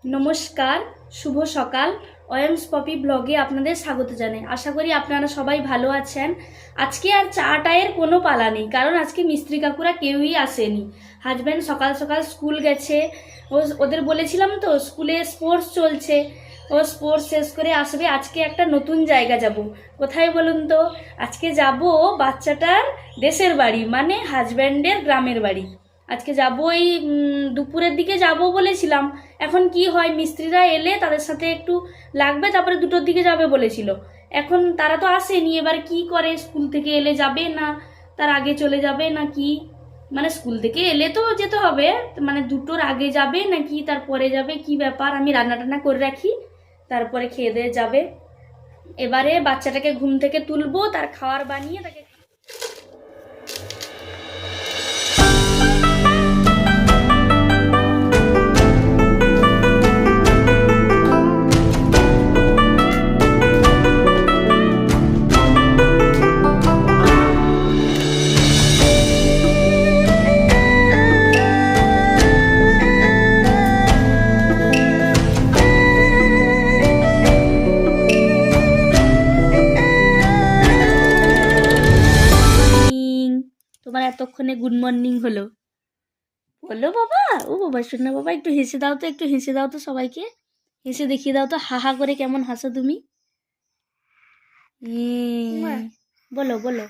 নমস্কার, শুভ সকাল। অয়ন্স পপি ব্লগে আপনাদের স্বাগত জানাই। আশা করি আপনারা সবাই ভালো আছেন। আজকে আর চা টায়ের কোনো পালা নেই, কারণ আজকে মিস্ত্রি কাকুরা কেউই আসেনি। হাজব্যান্ড সকাল সকাল স্কুল গেছে। ওদের বলেছিলাম তো স্কুলে স্পোর্টস চলছে, ও স্পোর্টস শেষ করে আসবে। আজকে একটা নতুন জায়গা যাব। কোথায় বলুন তো? আজকে যাব বাচ্চাটার দেশের বাড়ি, মানে হাজব্যান্ডের গ্রামের বাড়ি। আজকে যাব, এই দুপুরের দিকে যাব বলেছিলাম। এখন কি হয়, মিস্ত্রিরা এলে তাদের সাথে একটু লাগবে, তারপরে 2টোর দিকে যাবে বলেছিল। এখন তারা তো আসেনি, এবার কি করে, স্কুল থেকে এলে যাবে না তার আগে চলে যাবে না কি? মানে স্কুল থেকে এলে তো যেতে হবে, মানে 2টোর আগে যাবে নাকি তারপরে যাবে, কি ব্যাপার? আমি রান্না টান্না করে রাখি, তারপরে খেয়ে দিয়ে যাবে। এবারে বাচ্চাটাকে ঘুম থেকে তুলবো, তার খাবার বানিয়ে তাকে তোমার এতক্ষণে গুড মর্নিং হলো। বলো বাবা, ও বাবা, শোনো বাবা, একটু হেসে দাও তো, একটু হেসে দাও তো সবাইকে, হেসে দেখিয়ে দাও তো, হা হা করে কেমন হাসো তুমি। বলো বলো,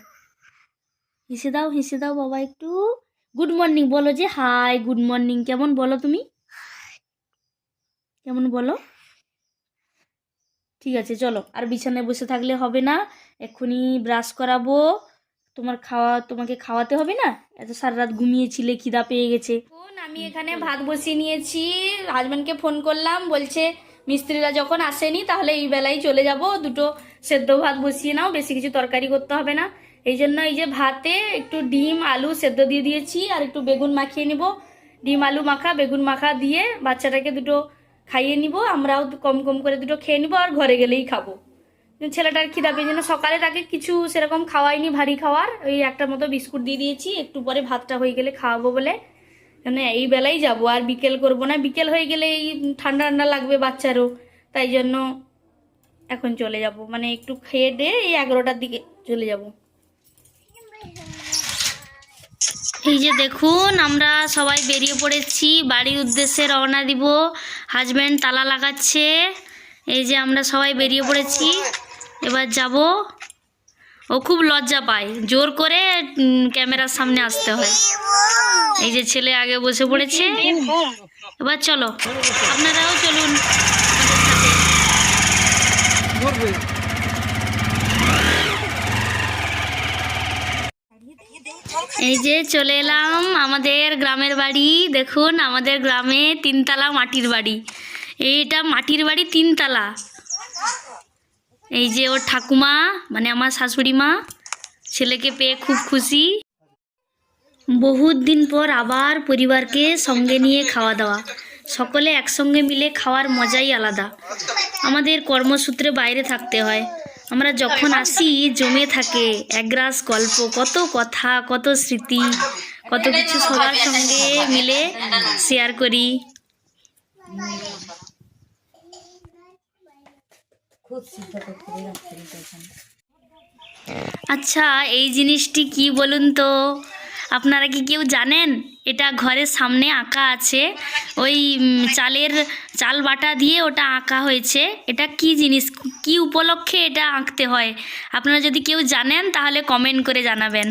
হেসে দাও বাবা একটু। গুড মর্নিং বলো, যে হাই গুড মর্নিং কেমন বলো তুমি, কেমন বলো। ঠিক আছে, চলো, আর বিছানায় বসে থাকলে হবে না, এক্ষুনি ব্রাশ করাবো। তোমাকে খাওয়াতে হবে না, এত সারা রাত ঘুমিয়েছিলে, খিদা পেয়ে গেছে। আমি এখানে ভাত বসিয়ে নিয়েছি। হাজব্যান্ডকে ফোন করলাম, বলছে মিস্ত্রিরা যখন আসেনি তাহলে এই বেলায় চলে যাব, 2টো সেদ্ধ ভাত বসিয়ে নাও, বেশি কিছু তরকারি করতে হবে না। এই জন্য এই যে ভাতে একটু ডিম আলু সেদ্ধ দিয়ে দিয়েছি, আর একটু বেগুন মাখিয়ে নিব। ডিম আলু মাখা, বেগুন মাখা দিয়ে বাচ্চাটাকে 2টো খাইয়ে নিব, আমরাও কম কম করে 2টো খেয়ে নিব, আর ঘরে গেলেই খাবো। ছেলেটার খিদা পেয়ে, জন্য সকালে তাকে কিছু সেরকম খাওয়াইনি ভারী খাওয়ার, ওই একটা মতো বিস্কুট দিয়ে দিয়েছি, একটু পরে ভাতটা হয়ে গেলে খাওয়াবো বলে। মানে এই বেলাই যাবো, আর বিকেল করব না, বিকেল হয়ে গেলে এই ঠান্ডা ঠান্ডা লাগবে বাচ্চারও, তাই জন্য এখন চলে যাব, মানে একটু খেয়ে দিয়ে এই 11টার দিকে চলে যাব। এই যে দেখুন, আমরা সবাই বেরিয়ে পড়েছি, বাড়ির উদ্দেশ্যে রওনা দিব। হাজব্যান্ড তালা লাগাচ্ছে। এই যে আমরা সবাই বেরিয়ে পড়েছি, এবার যাব। ও খুব লজ্জা পায়, জোর করে ক্যামেরার সামনে আসতে হয়। এই যে ছেলে আগে বসে পড়েছে, এবার চলো, আপনারাও চলুন আমাদের সাথে। এই যে চলে এলাম আমাদের গ্রামের বাড়ি। দেখুন, আমাদের গ্রামে 3তলা মাটির বাড়ি। এইটা মাটির বাড়ি 3তলা। এই যে ওর ঠাকুমা, মানে আমার শাশুড়ি মা, ছেলেকে পেয়ে খুব খুশি। বহুত দিন পর আবার পরিবারকে সঙ্গে নিয়ে খাওয়া দাওয়া, সকলে একসঙ্গে মিলে খাওয়ার মজাই আলাদা। আমাদের কর্মসূত্রে বাইরে থাকতে হয়, আমরা যখন আসি জমে থাকে একগ্রাস গল্প, কত কথা, কত স্মৃতি, কত কিছু সবার সঙ্গে মিলে শেয়ার করি। আচ্ছা, এই জিনিসটি কি বলুন তো? আপনারা কি কেউ জানেন? এটা ঘরের সামনে আঁকা আছে, ওই চাল বাটা দিয়ে ওটা আঁকা হয়েছে। এটা কি জিনিস, কি উপলক্ষে এটা আঁকতে হয়? আপনারা যদি কেউ জানেন তাহলে কমেন্ট করে জানাবেন।